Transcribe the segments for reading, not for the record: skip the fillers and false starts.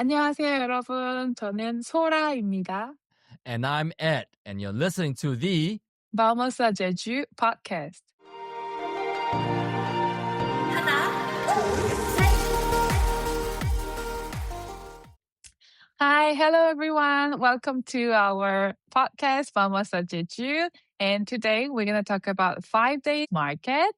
안녕하세요, 여러분. 저는 소라입니다. And I'm Ed, and you're listening to the Vamos a Jeju podcast. Hi, hello everyone. Welcome to our podcast, Vamos a Jeju. And today we're going to talk about 5-day market.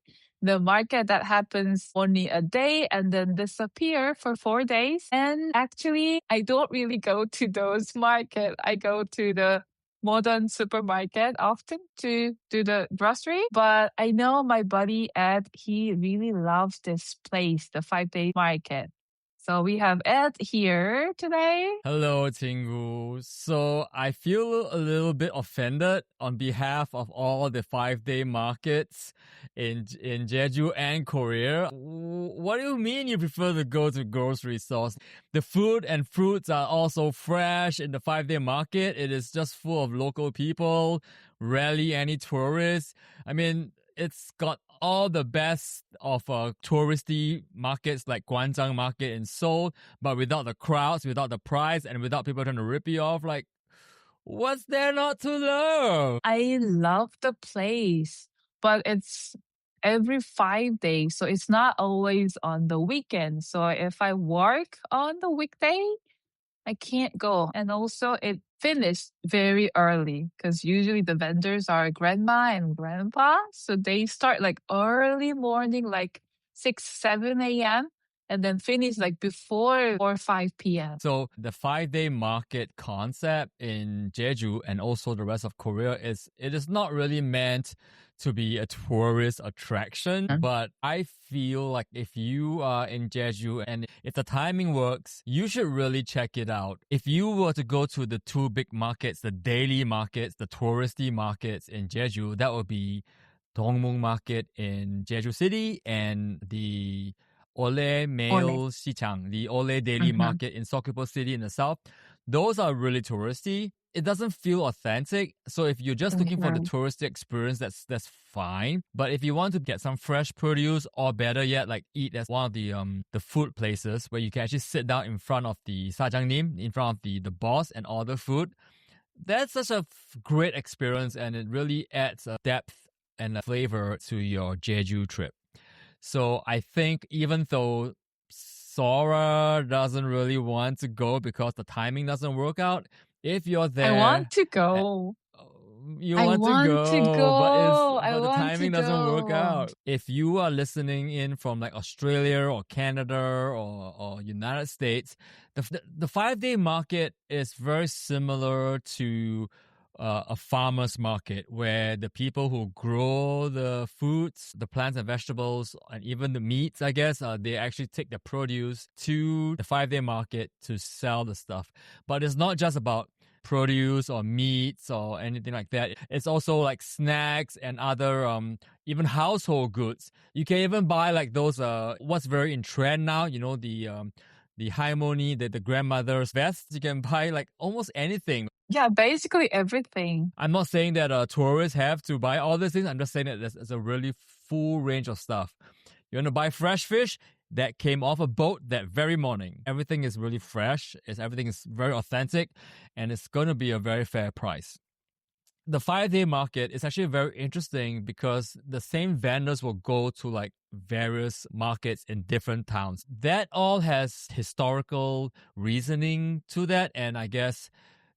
The market that happens only a day and then disappear for 4 days. And actually, I don't really go to those market. I go to the modern supermarket often to do the grocery. But I know my buddy Ed, he really loves this place, the 5-day market. So we have Ed here today. Hello, Tingu. So I feel a little bit offended on behalf of all the 5-day markets in Jeju and Korea. What do you mean you prefer to go to grocery stores? The food and fruits are also fresh in the 5-day market. It is just full of local people, rarely any tourists. I mean, it's got all the best of touristy markets like Gwanjang Market in Seoul, but without the crowds, without the price, and without people trying to rip you off. Like, what's there not to love? I love the place, but it's every 5 days. So it's not always on the weekend. So if I work on the weekday, I can't go. And also it finished very early because usually the vendors are grandma and grandpa. So they start like early morning, like 6, 7 a.m. and then finish like before 4 or 5 p.m. So the 5-day market concept in Jeju and also the rest of Korea is not really meant to be a tourist attraction, but I feel like if you are in Jeju and if the timing works, you should really check it out. If you were to go to the two big markets, the daily markets, the touristy markets in Jeju, that would be Dongmun Market in Jeju City and the Olle Male Sichang, the Olle Daily Market in Seogwipo City in the south. Those are really touristy. It doesn't feel authentic. So if you're just looking for the touristy experience, that's fine. But if you want to get some fresh produce, or better yet, like eat at one of the food places where you can actually sit down in front of the sajangnim, in front of the boss, and order food, that's such a great experience, and it really adds a depth and a flavor to your Jeju trip. So I think even though Sora doesn't really want to go because the timing doesn't work out, if you're there, I want to go. You I want want to go, I but the want timing to doesn't work go. out. If you are listening in from like Australia or Canada or United States, the 5-day market is very similar to a farmer's market where the people who grow the foods, the plants and vegetables, and even the meats, I guess, they actually take the produce to the 5-day market to sell the stuff. But it's not just about produce or meats or anything like that. It's also like snacks and other even household goods. You can even buy like those what's very in trend now, you know, the Haenyeo, the grandmother's vests. You can buy like almost anything. Yeah, basically everything. I'm not saying that tourists have to buy all these things. I'm just saying that there's a really full range of stuff. You want to buy fresh fish that came off a boat that very morning. Everything is really fresh. Everything is very authentic, and it's going to be a very fair price. The 5-day market is actually very interesting because the same vendors will go to like various markets in different towns. That all has historical reasoning to that, and I guess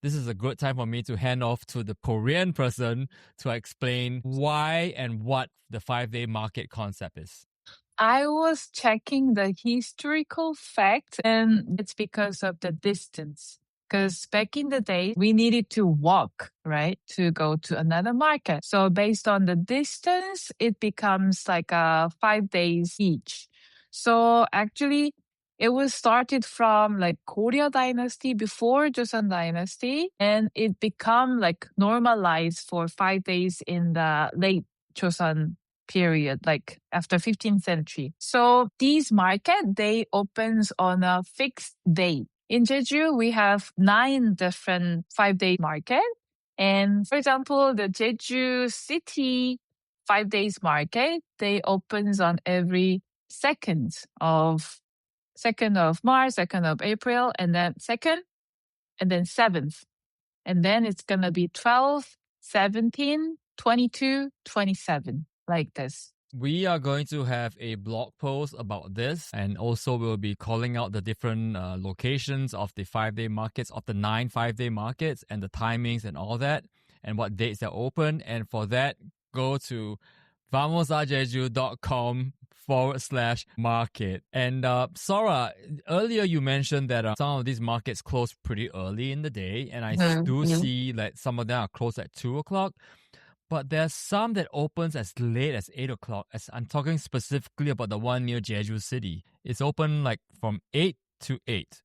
this is a good time for me to hand off to the Korean person to explain why and what the 5-day market concept is. I was checking the historical fact, and it's because of the distance. Because back in the day, we needed to walk, right, to go to another market. So based on the distance, it becomes like 5 days each. So actually, it was started from like Goryeo dynasty before Joseon dynasty, and it become like normalized for 5 days in the late Joseon period, like after 15th century. So these market, they opens on a fixed date. In Jeju, we have 9 different 5-day market. And for example, the Jeju City 5 days market, they opens on every 2nd of 2nd of March, 2nd of April, and then 2nd, and then 7th. And then it's going to be 12, 17, 22, 27, like this. We are going to have a blog post about this, and also we'll be calling out the different locations of the 5-day markets, of the 9 5-day markets, and the timings and all that, and what dates they're open. And for that, go to vamosajeju.com/market. And Sora, earlier you mentioned that some of these markets close pretty early in the day, and I do see that some of them are closed at 2 o'clock. But there's some that opens as late as 8 o'clock. As I'm talking specifically about the one near Jeju City. It's open like from 8 to 8.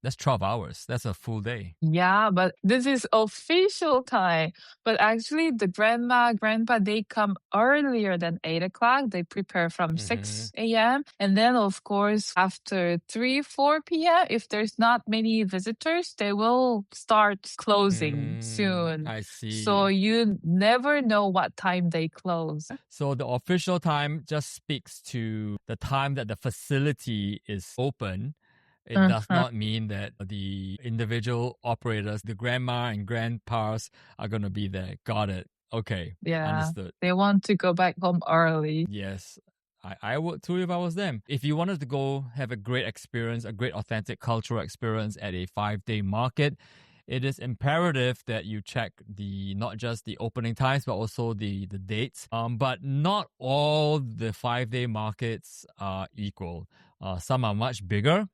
That's 12 hours. That's a full day. Yeah, but this is official time. But actually, the grandma, grandpa, they come earlier than 8 o'clock. They prepare from 6 a.m. And then, of course, after 3, 4 p.m., if there's not many visitors, they will start closing soon. I see. So you never know what time they close. So the official time just speaks to the time that the facility is open. It does not mean that the individual operators, the grandma and grandpas, are going to be there. Got it. Okay. Yeah. Understood. They want to go back home early. Yes. I would too if I was them. If you wanted to go have a great experience, a great authentic cultural experience at a 5-day market, it is imperative that you check not just the opening times, but also the dates. But not all the 5-day markets are equal. Some are much bigger,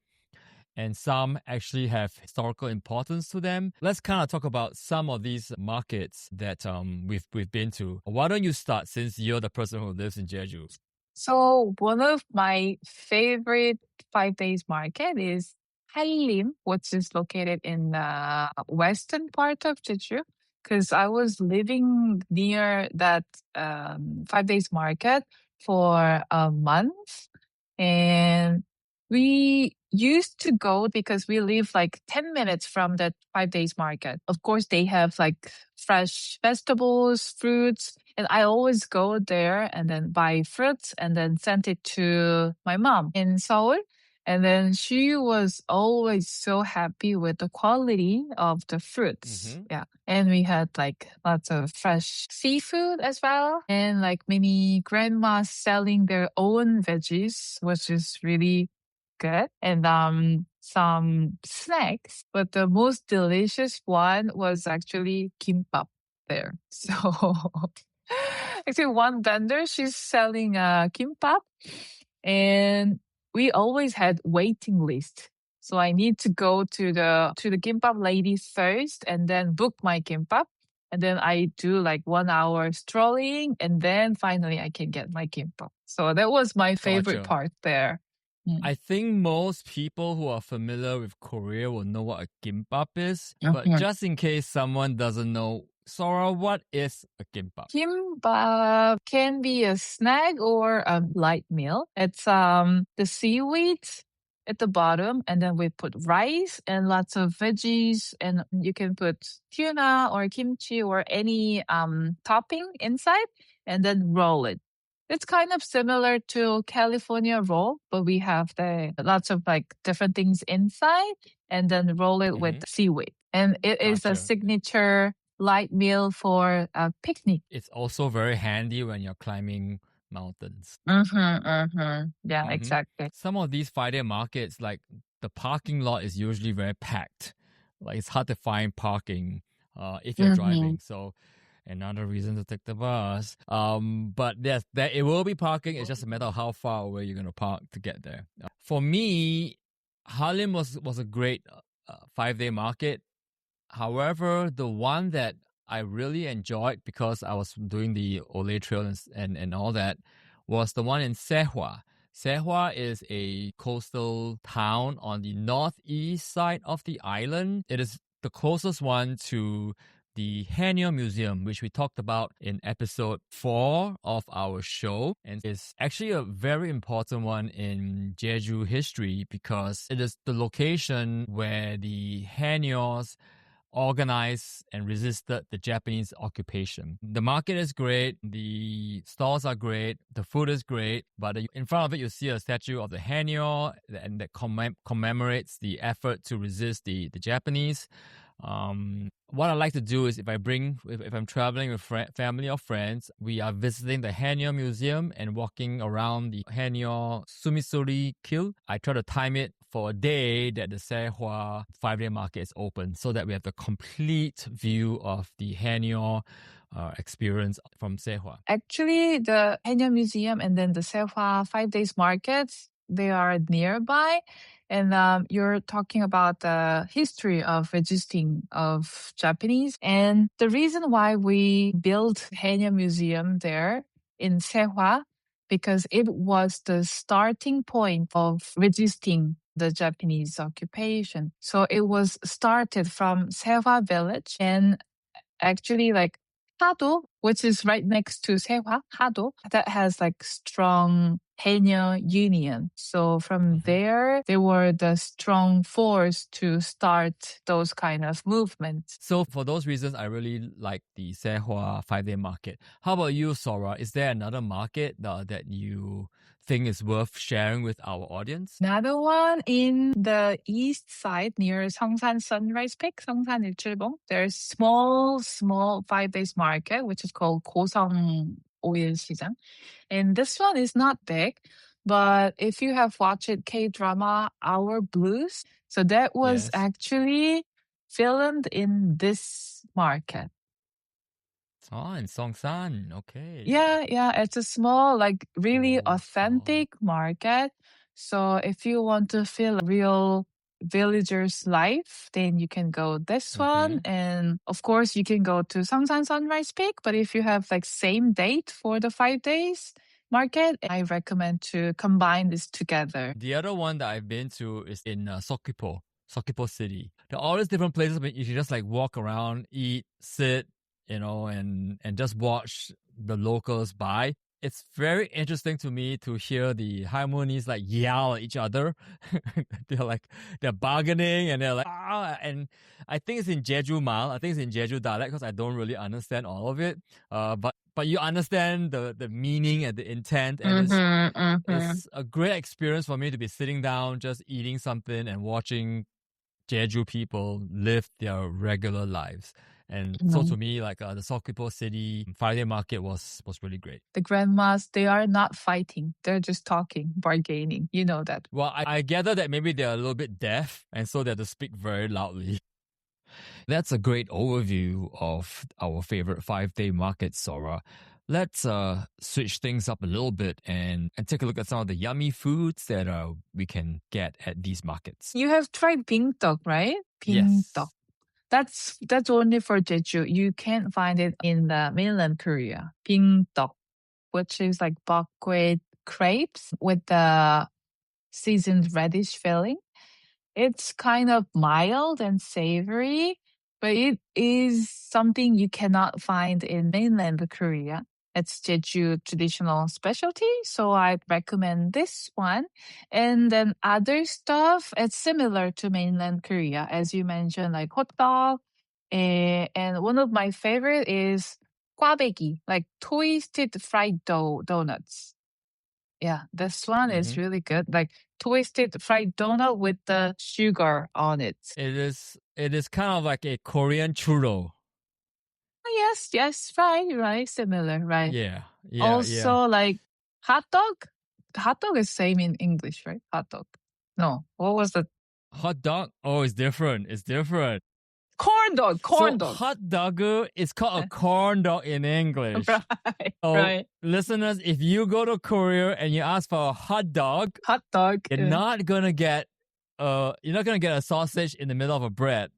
and some actually have historical importance to them. Let's kind of talk about some of these markets that we've been to. Why don't you start, since you're the person who lives in Jeju? So one of my favorite 5 days market is Hallim, which is located in the western part of Jeju. Because I was living near that 5 days market for a month, and we used to go because we live like 10 minutes from that 5 days market. Of course, they have like fresh vegetables, fruits, and I always go there and then buy fruits and then send it to my mom in Seoul. And then she was always so happy with the quality of the fruits. Yeah. And we had like lots of fresh seafood as well. And like many grandmas selling their own veggies, which is really good. And some snacks. But the most delicious one was actually gimbap there. So actually one vendor, she's selling gimbap, and we always had waiting list. So I need to go to the gimbap lady first and then book my gimbap. And then I do like 1 hour strolling, and then finally I can get my gimbap. So that was my favorite part there. I think most people who are familiar with Korea will know what a gimbap is. But just in case someone doesn't know, Sora, what is a gimbap? Gimbap can be a snack or a light meal. It's the seaweed at the bottom, and then we put rice and lots of veggies, and you can put tuna or kimchi or any topping inside, and then roll it. It's kind of similar to California roll, but we have lots of like different things inside, and then roll it with seaweed. And it is a signature light meal for a picnic. It's also very handy when you're climbing mountains. Yeah, exactly. Some of these 5-day markets, like the parking lot is usually very packed. Like it's hard to find parking if you're driving. So another reason to take the bus. But yes, it will be parking. It's just a matter of how far away you're going to park to get there. For me, Hallim was a great 5-day market. However, the one that I really enjoyed, because I was doing the Olle Trail and all that, was the one in Sehwa. Sehwa is a coastal town on the northeast side of the island. It is the closest one to the Haenyeo Museum, which we talked about in episode 4 of our show, and is actually a very important one in Jeju history because it is the location where the Haenyeos organized and resisted the Japanese occupation. The market is great, the stalls are great, the food is great, but in front of it you see a statue of the Haenyeo and that commemorates the effort to resist the Japanese. What I like to do is if I'm traveling with family or friends, we are visiting the Haenyeo Museum and walking around the Haenyeo Sumisuri Kill. I try to time it for a day that the Sehwa 5-day market is open so that we have the complete view of the Haenyeo experience from Sehwa. Actually, the Haenyeo Museum and then the Sehwa 5 days markets, they are nearby. And you're talking about the history of resisting of Japanese. And the reason why we built Haenyeo Museum there in Sehwa, because it was the starting point of resisting the Japanese occupation. So it was started from Sehwa village, and actually like Hado, which is right next to Sehwa, Hado, that has like strong Haenyeo union. So from there were the strong force to start those kind of movements. So for those reasons, I really like the Sehwa 5-day market. How about you, Sora? Is there another market that you think is worth sharing with our audience? Another one in the east side near Seongsan Sunrise Peak, Seongsan Ilchulbong. There's small 5 days market, which is called 고성 오일 시장. And this one is not big, but if you have watched K-drama Our Blues, so that was actually filmed in this market. Oh, in Seongsan. Okay. Yeah. It's a small, like really authentic market. So if you want to feel a real villager's life, then you can go this one. And of course, you can go to Seongsan Sunrise Peak. But if you have like same date for the 5 days market, I recommend to combine this together. The other one that I've been to is in Seogwipo City. There are all these different places where you can just like walk around, eat, sit, and just watch the locals buy. It's very interesting to me to hear the Harmonies like yell at each other. they're bargaining and they're like, and I think it's in Jeju Mal. I think it's in Jeju dialect because I don't really understand all of it. But you understand the meaning and the intent, and it's a great experience for me to be sitting down, just eating something and watching Jeju people live their regular lives. And so to me, like the Seogwipo City 5-day market was really great. The grandmas, they are not fighting. They're just talking, bargaining. You know that. Well, I gather that maybe they're a little bit deaf, and so they have to speak very loudly. That's a great overview of our favorite 5-day market, Sora. Let's switch things up a little bit and take a look at some of the yummy foods that we can get at these markets. You have tried bingtteok, right? Bingtteok. Yes. That's only for Jeju. You can't find it in the mainland Korea. Bingtteok, which is like buckwheat crepes with the seasoned radish filling. It's kind of mild and savory, but it is something you cannot find in mainland Korea. It's Jeju traditional specialty, so I'd recommend this one. And then other stuff, it's similar to mainland Korea, as you mentioned, like hot dog. And one of my favorite is 꽈배기, like twisted fried donuts. Yeah, this one is really good. Like twisted fried donut with the sugar on it. It is kind of like a Korean churro. Yes, right, similar, right? Yeah. Also, like hot dog. Hot dog is same in English, right? Hot dog. No, what was the hot dog? Oh, it's different. corn dog? Corn dog. Hot dog is called a corn dog in English. Right. Listeners, if you go to Korea and you ask for a hot dog, you're not gonna get a sausage in the middle of a bread.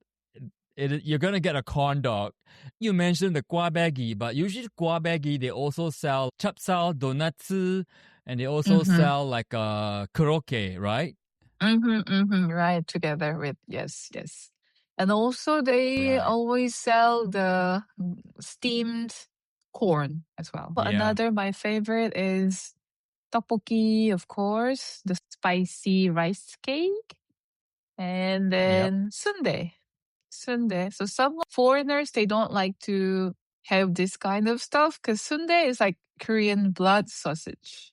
You're gonna get a corn dog. You mentioned the 꽈배기, but usually 꽈배기 they also sell chapsal, donuts, and they also sell like karaoke, right? Right, together with yes. And also they always sell the steamed corn as well. But another my favorite is tteokbokki, of course, the spicy rice cake, and then sundae. sundae. So some foreigners, they don't like to have this kind of stuff because sundae is like Korean blood sausage.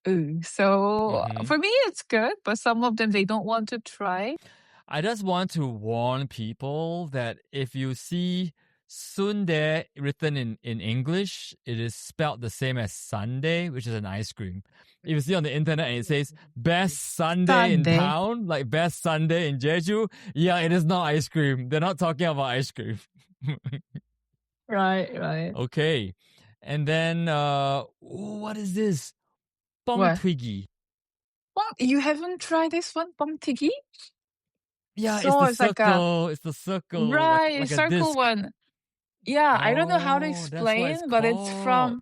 Ooh. So for me, it's good, but some of them, they don't want to try. I just want to warn people that if you see sundae written in English, it is spelled the same as Sunday, which is an ice cream. If you see on the internet and it says best Sunday in Sundae. town, like best Sunday in Jeju, yeah, it is not ice cream. They're not talking about ice cream. Right. Okay. And then, what is this? What? Twiggy. What? You haven't tried this one, 뻥튀기? Yeah, So it's the circle, right, like a circle disc. one. Yeah, I don't know how to That's what it's explain, but it's from.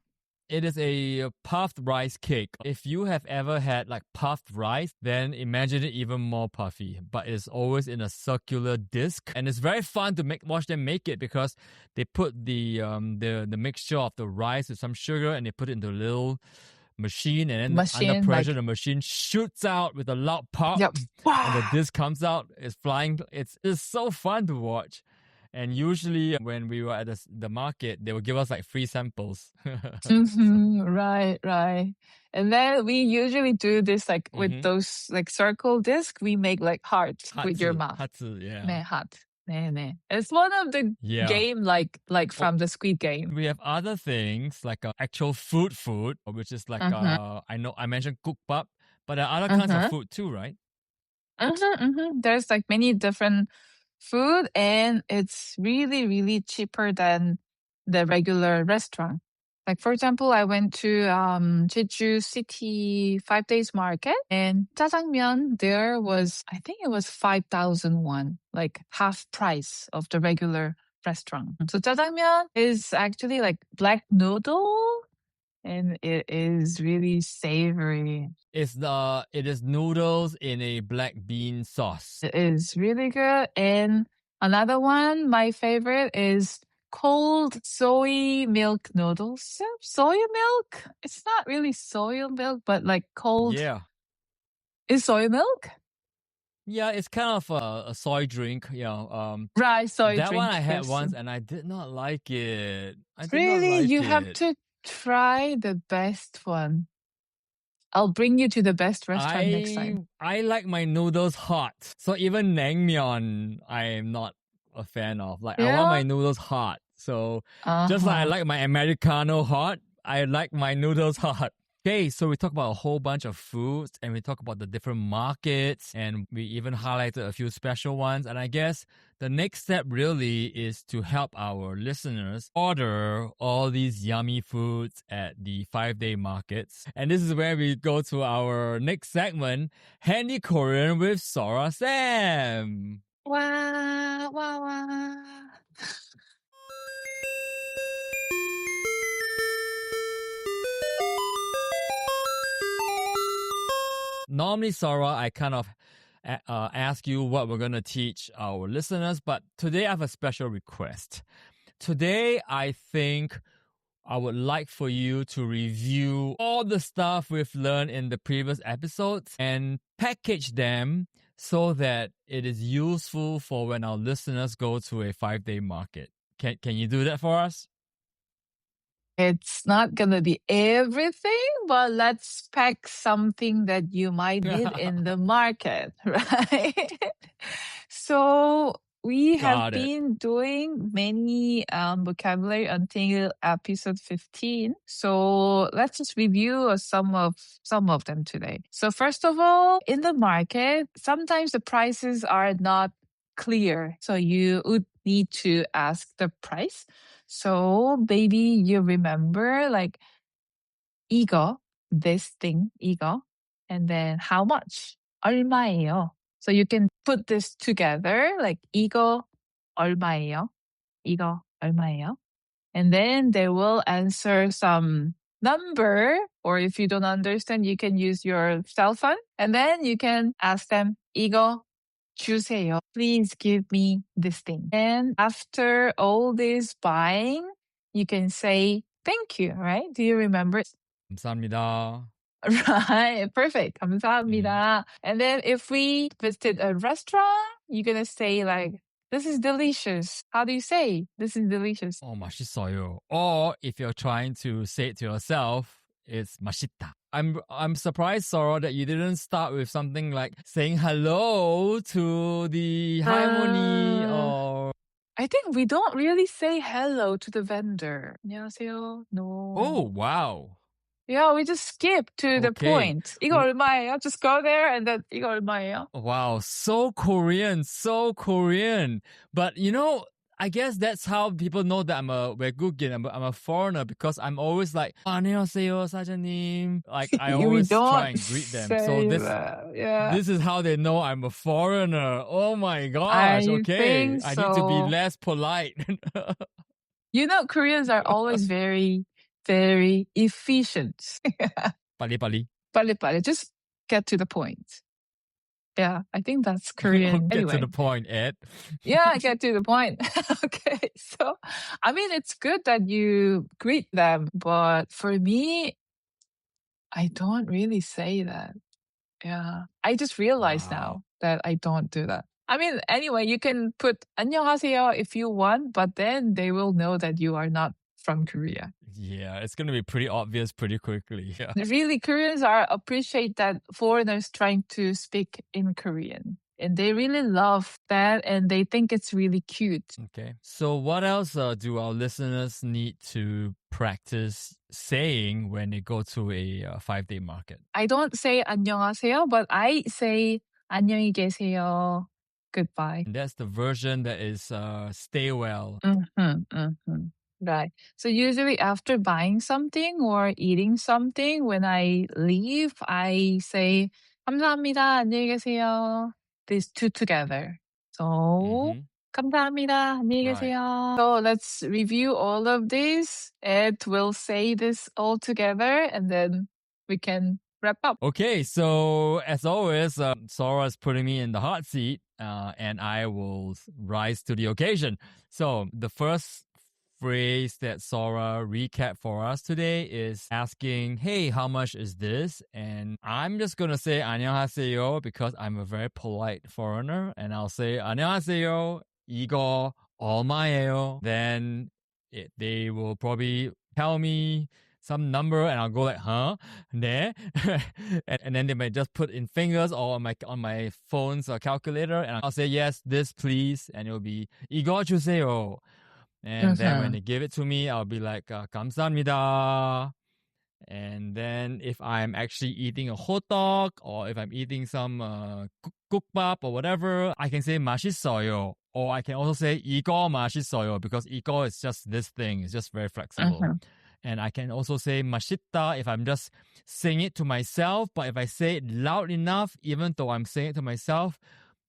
It is a puffed rice cake. If you have ever had like puffed rice, then imagine it even more puffy. But it's always in a circular disc, and it's very fun to watch them make it because they put the mixture of the rice with some sugar and they put it into a little machine, and then under pressure, the machine shoots out with a loud pop, Yep. and the disc comes out. It's flying. It's so fun to watch. And usually when we were at the market, they would give us like free samples. Right. And then we usually do this like with those like circle disc, we make like hearts with your mouth. yeah. 네, heart. 네. It's one of the game like from the Squid Game. We have other things like actual food, which is like I mentioned kukbap, but there are other kinds of food too, right? There's like many different food, and it's really, really cheaper than the regular restaurant. Like for example, I went to Jeju City 5 days market, and jjajangmyeon there was, I think it was 5,000 won, like half price of the regular restaurant. So jjajangmyeon is actually like black noodle, and it is really savory. It is noodles in a black bean sauce. It is really good. And another one, my favorite, is cold soy milk noodle soup. Soy milk? It's not really soy milk, but like cold. Yeah. Is soy milk? Yeah, it's kind of a soy drink. Right, soy that drink. That one I had once and I did not like it. Really? You have to try the best one. I'll bring you to the best restaurant next time. I like my noodles hot. So even naengmyeon, I am not a fan of. Like, I want my noodles hot. So just like I like my Americano hot, I like my noodles hot. Okay, so we talk about a whole bunch of foods and we talk about the different markets and we even highlighted a few special ones. And I guess the next step really is to help our listeners order all these yummy foods at the 5-day markets. And this is where we go to our next segment, Handy Korean with Sora Sam. Wow. Normally, Sora, I kind of ask you what we're going to teach our listeners, but today I have a special request. Today, I think I would like for you to review all the stuff we've learned in the previous episodes and package them so that it is useful for when our listeners go to a 5-day market. Can you do that for us? It's not going to be everything, but let's pack something that you might need in the market, right? So we have been doing many vocabulary until episode 15. So let's just review some of them today. So first of all, in the market, sometimes the prices are not clear. So you would need to ask the price. So maybe you remember like 이거, this thing, 이거, and then how much? 얼마예요? So you can put this together like 이거 얼마예요? 이거 얼마예요? And then they will answer some number, or if you don't understand, you can use your cell phone. And then you can ask them 이거 주세요. Please give me this thing. And after all this buying, you can say thank you, right? Do you remember? 감사합니다. Right, perfect. 감사합니다. And then if we visited a restaurant, you're gonna say like this is delicious. How do you say this is delicious? Oh, 맛있어요. Or if you're trying to say it to yourself, it's 맛있다. I'm surprised, Sora, that you didn't start with something like saying hello to the harmony or... I think we don't really say hello to the vendor. 안녕하세요. No. Oh, wow. Yeah, we just skip to the Okay. point. 이거 얼마예요? Just go there and then 이거 얼마예요? Wow, so Korean, so Korean. But you know, I guess that's how people know that I'm a 외국인, I'm a foreigner, because I'm always like, 안녕하세요, 사장님. Like I always try and greet them. So this is how they know I'm a foreigner. Oh my gosh, okay. I need to be less polite. You know, Koreans are always very, very efficient. 빨리. 빨리. Just get to the point. Yeah, I think that's Korean. Get anyway. to the point, Ed. Yeah, get to the point. Okay, so I mean, it's good that you greet them, but for me, I don't really say that. Yeah, I just realized now that I don't do that. I mean, anyway, you can put 안녕하세요 if you want, but then they will know that you are not from Korea. Yeah, it's going to be pretty obvious pretty quickly. Yeah. Really, Koreans appreciate that foreigners trying to speak in Korean. And they really love that and they think it's really cute. Okay. So what else do our listeners need to practice saying when they go to a 5-day market? I don't say 안녕하세요, but I say 안녕히 계세요. Goodbye. And that's the version that is stay well. Right. So usually after buying something or eating something, when I leave, I say 감사합니다. 안녕히 계세요. These two together. So 감사합니다. 안녕히 계세요. So let's review all of this. Ed will say this all together and then we can wrap up. Okay, so as always, Sora's putting me in the hot seat and I will rise to the occasion. So the first phrase that Sora recapped for us today is asking, hey, how much is this? And I'm just going to say 안녕하세요 because I'm a very polite foreigner. And I'll say 안녕하세요, 이거 얼마예요? Then they will probably tell me some number and I'll go like, huh? 네? and then they might just put in fingers or on my phone's calculator and I'll say, yes, this please. And it'll be 이거 주세요. And then when they give it to me, I'll be like, 감사합니다. And then if I'm actually eating a hot dog or if I'm eating some 국밥 or whatever, I can say 맛있어요. Or I can also say 이거 맛있어요 because 이거 is just this thing. It's just very flexible. And I can also say 맛있다 if I'm just saying it to myself. But if I say it loud enough, even though I'm saying it to myself,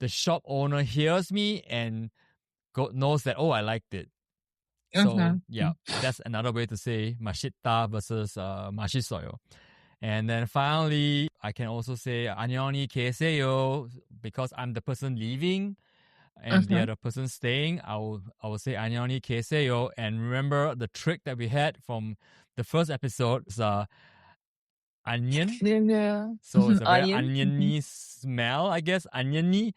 the shop owner hears me and knows that, oh, I liked it. So, yeah, that's another way to say 맛있다 versus 맛있어요. And then finally, I can also say 안녕히 계세요 because I'm the person leaving and the other person staying. I will say 안녕히 계세요. And remember the trick that we had from the first episode is onion. So it's a very oniony smell, I guess. 안녕히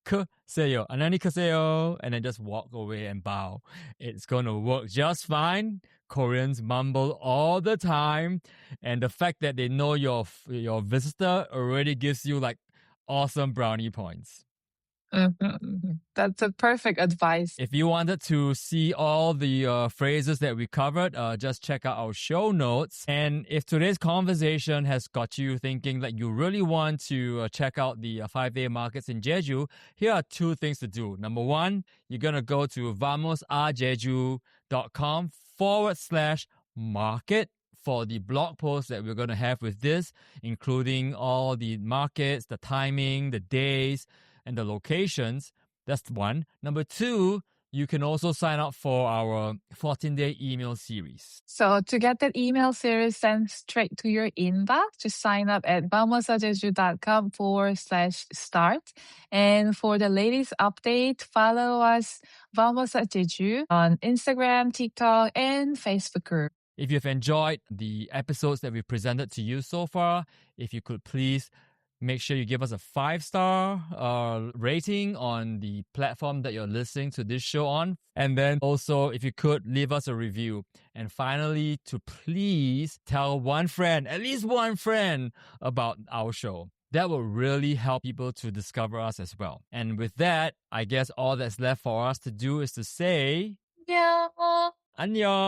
계세요. 안녕히 계세요. And then just walk away and bow. It's going to work just fine. Koreans mumble all the time. And the fact that they know your visitor already gives you like awesome brownie points. That's a perfect advice. If you wanted to see all the phrases that we covered, just check out our show notes. And if today's conversation has got you thinking that you really want to check out the 5-day markets in Jeju, here are 2 things to do. Number 1, you're going to go to vamosajeju.com/market for the blog post that we're going to have with this, including all the markets, the timing, the days, and the locations. That's 1. Number 2, you can also sign up for our 14-day email series. So to get that email series sent straight to your inbox, just sign up at vamosajeju.com/start. And for the latest update, follow us vamosajeju on Instagram, TikTok, and Facebook group. If you've enjoyed the episodes that we presented to you so far, if you could please Make sure you give us a 5-star rating on the platform that you're listening to this show on. And then also, if you could, leave us a review. And finally, to please tell one friend, at least one friend, about our show. That will really help people to discover us as well. And with that, I guess all that's left for us to do is to say... Yeah. 안녕!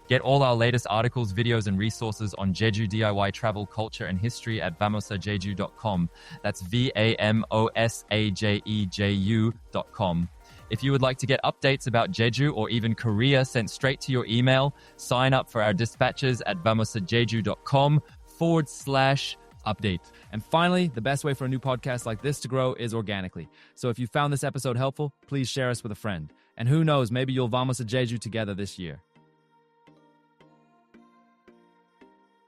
Get all our latest articles, videos, and resources on Jeju DIY travel, culture, and history at vamosajeju.com. That's VAMOSAJEJU.com. If you would like to get updates about Jeju or even Korea sent straight to your email, sign up for our dispatches at vamosajeju.com/update. And finally, the best way for a new podcast like this to grow is organically. So if you found this episode helpful, please share us with a friend. And who knows, maybe you'll Vamos a Jeju together this year.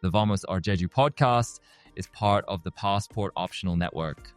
The Vamos or Jeju podcast is part of the Passport Optional Network.